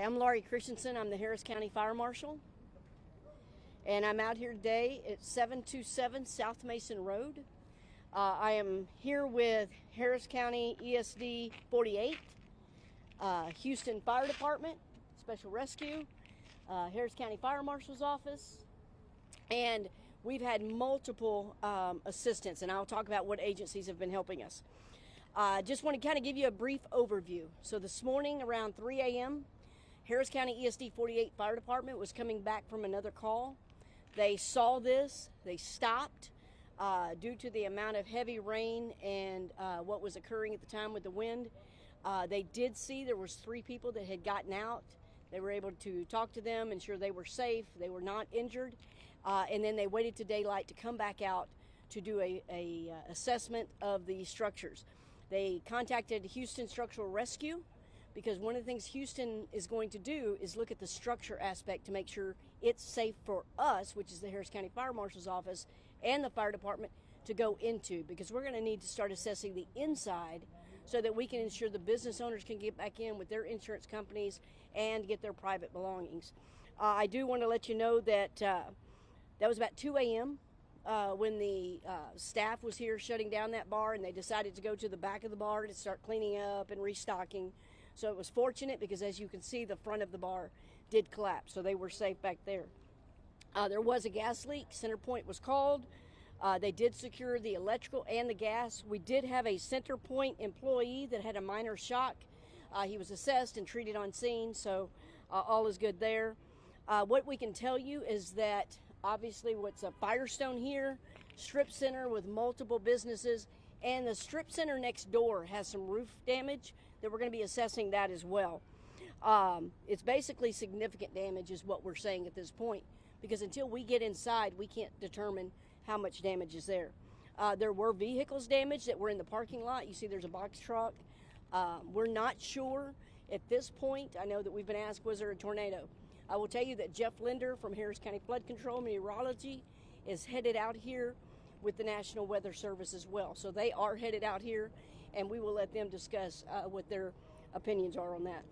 Hi, I'm Laurie Christensen. I'm the Harris County Fire Marshal, and I'm out here today at 727 South Mason Road. I am here with Harris County ESD 48, Houston Fire Department, Special Rescue, Harris County Fire Marshal's Office, and we've had multiple assistants, and I'll talk about what agencies have been helping us. Just want to kind of give you a brief overview. So this morning around 3 a.m., Harris County ESD 48 Fire Department was coming back from another call. They saw this, they stopped due to the amount of heavy rain and what was occurring at the time with the wind. They did see there was 3 people that had gotten out. They were able to talk to them, ensure they were safe, they were not injured, and then they waited to daylight to come back out to do a assessment of the structures. They contacted Houston Structural Rescue because one of the things Houston is going to do is look at the structure aspect to make sure it's safe for us, which is the Harris County Fire Marshal's Office and the fire department, to go into, because we're going to need to start assessing the inside so that we can ensure the business owners can get back in with their insurance companies and get their private belongings. I do want to let you know that that was about 2 a.m. When the staff was here shutting down that bar, and they decided to go to the back of the bar to start cleaning up and restocking. So it was fortunate because, as you can see, the front of the bar did collapse, so they were safe back there. There was a gas leak. Center Point was called. They did secure the electrical and the gas. We did have a Center Point employee that had a minor shock. He was assessed and treated on scene, so all is good there. What we can tell you is that obviously what's a Firestone here, strip center with multiple businesses, and the strip center next door has some roof damage that we're going to be assessing that as well. It's basically significant damage is what we're saying at this point, because until we get inside, we can't determine how much damage is there. There were vehicles damaged that were in the parking lot. You see there's a box truck. We're not sure at this point. I know that we've been asked, was there a tornado? I will tell you that Jeff Linder from Harris County Flood Control Meteorology is headed out here with the National Weather Service as well. So they are headed out here, and we will let them discuss what their opinions are on that.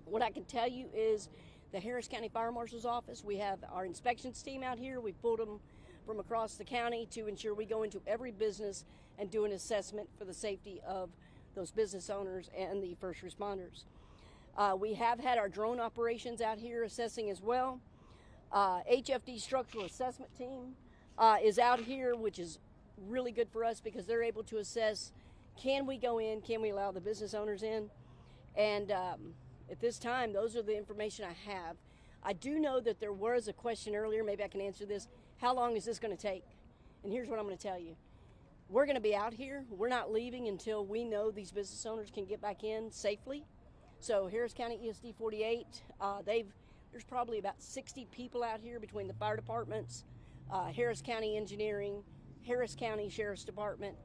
What I can tell you is the Harris County Fire Marshal's Office, we have our inspections team out here. We pulled them from across the county to ensure we go into every business and do an assessment for the safety of those business owners and the first responders. We have had our drone operations out here assessing as well. HFD Structural Assessment Team is out here, which is really good for us because they're able to assess, can we go in, can we allow the business owners in? And at this time, those are the information I have. I do know that there was a question earlier, maybe I can answer this. How long is this going to take? And here's what I'm going to tell you. We're going to be out here. We're not leaving until we know these business owners can get back in safely. So Harris County ESD 48, there's probably about 60 people out here between the fire departments, Harris County Engineering, Harris County Sheriff's Department.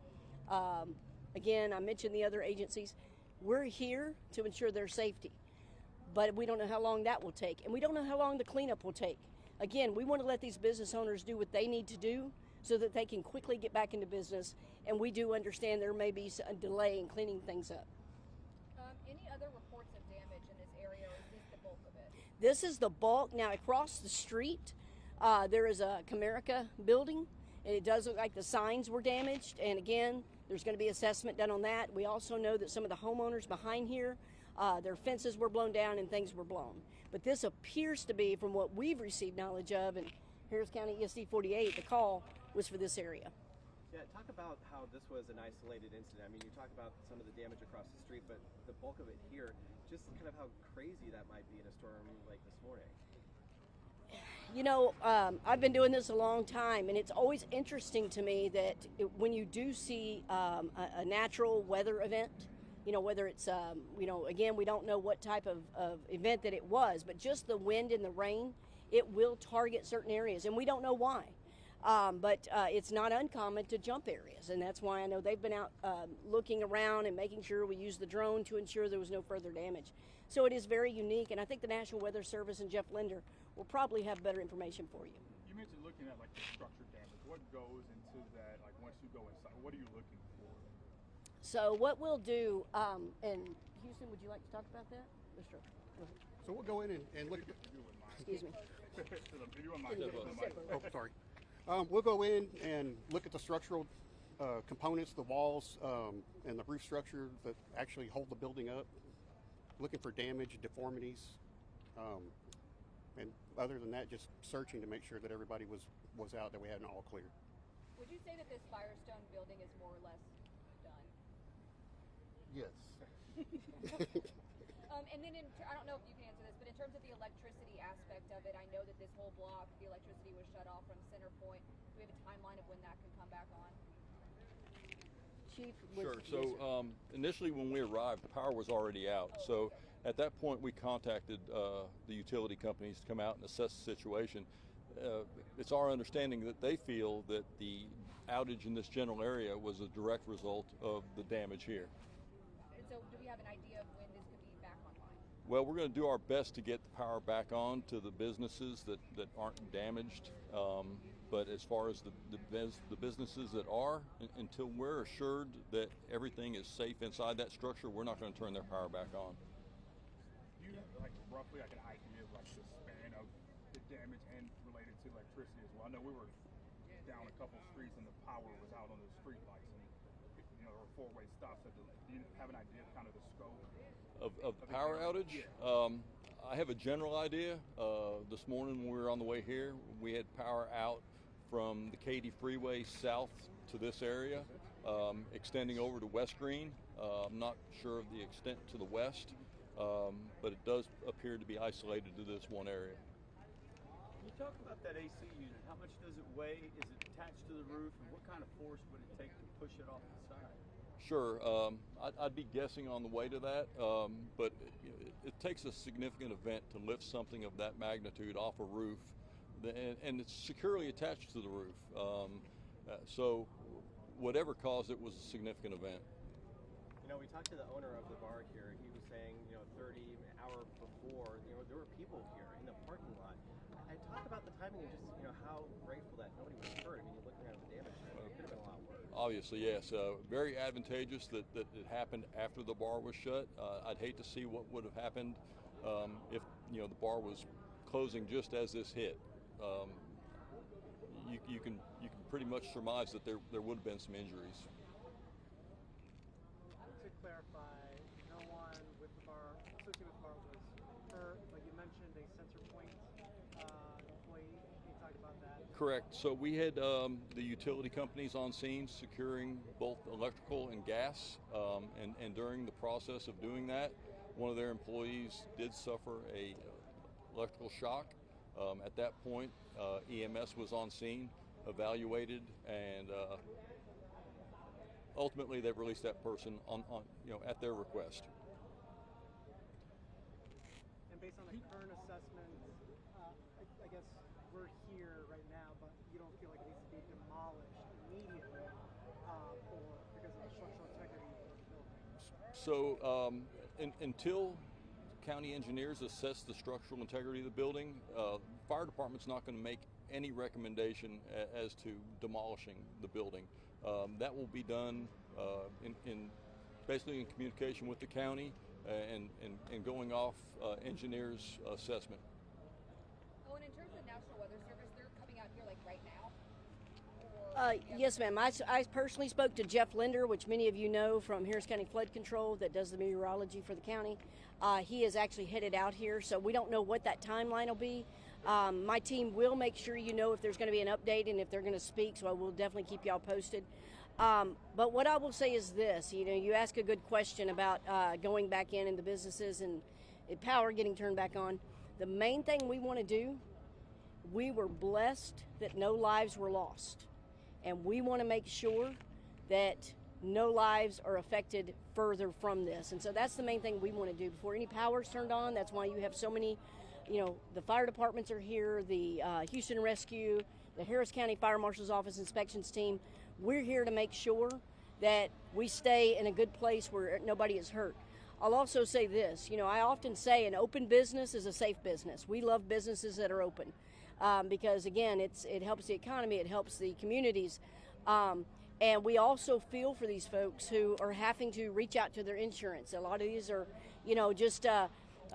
Again, I mentioned the other agencies. We're here to ensure their safety, but we don't know how long that will take, and we don't know how long the cleanup will take. Again, we want to let these business owners do what they need to do so that they can quickly get back into business, and we do understand there may be a delay in cleaning things up. Any other reports of damage in this area, or is this the bulk of it? This is the bulk. Now, across the street, there is a Comerica building, and it does look like the signs were damaged, and again, there's going to be assessment done on that. We also know that some of the homeowners behind here, their fences were blown down and things were blown. But this appears to be, from what we've received knowledge of, and Harris County ESD 48, the call was for this area. Yeah, talk about how this was an isolated incident. I mean, you talk about some of the damage across the street, but the bulk of it here, just kind of how crazy that might be in a storm like this morning. You know, I've been doing this a long time, and it's always interesting to me that when you do see a natural weather event, you know, whether it's, you know, again, we don't know what type of event that it was, but just the wind and the rain, it will target certain areas, and we don't know why. But it's not uncommon to jump areas, and that's why I know they've been out looking around and making sure we use the drone to ensure there was no further damage. So it is very unique, and I think the National Weather Service and Jeff Linder will probably have better information for you. You mentioned looking at like the structure damage. What goes into that? Like once you go inside, what are you looking for? So what we'll do, and Houston, would you like to talk about that? The structure. So we'll go in and look at the, Excuse me. If you wouldn't mind taking the mic. oh, sorry. We'll go in and look at the structural components, the walls, and the roof structure that actually hold the building up, looking for damage, deformities, and other than that, just searching to make sure that everybody was out, that we had an all clear. Would you say that this Firestone building is more or less done? Yes. And then, I don't know if you can answer this, but in terms of the electricity aspect of it, I know that this whole block, the electricity was shut off from Center Point. Do we have a timeline of when that can come back on? Chief? Sure. So initially when we arrived, the power was already out. So at that point, we contacted the utility companies to come out and assess the situation. It's our understanding that they feel that the outage in this general area was a direct result of the damage here. And so do we have an idea of when this could be back online? Well, we're going to do our best to get the power back on to the businesses that aren't damaged. But as far as the businesses that are, until we're assured that everything is safe inside that structure, we're not going to turn their power back on. Do you have like roughly like an idea of like the span of the damage and related to electricity as well? I know we were down a couple streets and the power was out on the street lights, and there were four-way stops. So do you have an idea of kind of the scope Of the power outage? Yeah. I have a general idea. This morning when we were on the way here, we had power out from the Katy freeway south to this area, extending over to West Green. I'm not sure of the extent to the west, but it does appear to be isolated to this one area. Can you talk about that AC unit? How much does it weigh? Is it attached to the roof? And what kind of force would it take to push it off the side? Sure. I'd be guessing on the way to that, but it takes a significant event to lift something of that magnitude off a roof, and it's securely attached to the roof. So whatever caused it was a significant event. We talked to the owner of the bar here. He was saying, 30 an hour before, there were people here in the parking lot. I talk about the timing and just, how grateful that nobody was hurt. I mean, you're looking at the damage, it could have been a lot worse. Obviously, yes. Very advantageous that it happened after the bar was shut. I'd hate to see what would have happened if the bar was closing just as this hit. You can pretty much surmise that there would have been some injuries. To clarify, no one with the bar, associated with the bar was hurt, but you mentioned a Center Point employee. Can you talk about that? Correct. So we had the utility companies on scene securing both electrical and gas, and during the process of doing that, one of their employees did suffer a electrical shock. At that point, EMS was on scene, evaluated, and ultimately they've released that person on at their request. And based on the current assessment, I guess we're here right now, but you don't feel like it needs to be demolished immediately because of the structural integrity of the building. So until county engineers assess the structural integrity of the building, fire department's not going to make any recommendation as to demolishing the building. That will be done basically in communication with the county and going off engineers' assessment. Oh, and in terms of the National Weather Service, they're coming out here like right now? Yes, ma'am. I personally spoke to Jeff Linder, which many of you know from Harris County Flood Control that does the meteorology for the county. He is actually headed out here, so we don't know what that timeline will be. My team will make sure you know if there's going to be an update and if they're going to speak, so I will definitely keep y'all posted. But what I will say is this, you ask a good question about going back in the businesses and power getting turned back on. The main thing we want to do, we were blessed that no lives were lost. And we want to make sure that no lives are affected further from this. And so that's the main thing we want to do before any power's turned on. That's why you have so many, the fire departments are here, the Houston Rescue, the Harris County Fire Marshal's Office inspections team. We're here to make sure that we stay in a good place where nobody is hurt. I'll also say this, I often say an open business is a safe business. We love businesses that are open. Because again, it helps the economy, it helps the communities, and we also feel for these folks who are having to reach out to their insurance. A lot of these are, just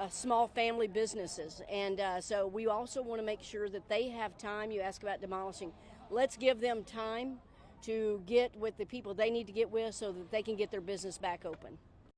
small family businesses. And so we also want to make sure that they have time. You ask about demolishing. Let's give them time to get with the people they need to get with so that they can get their business back open.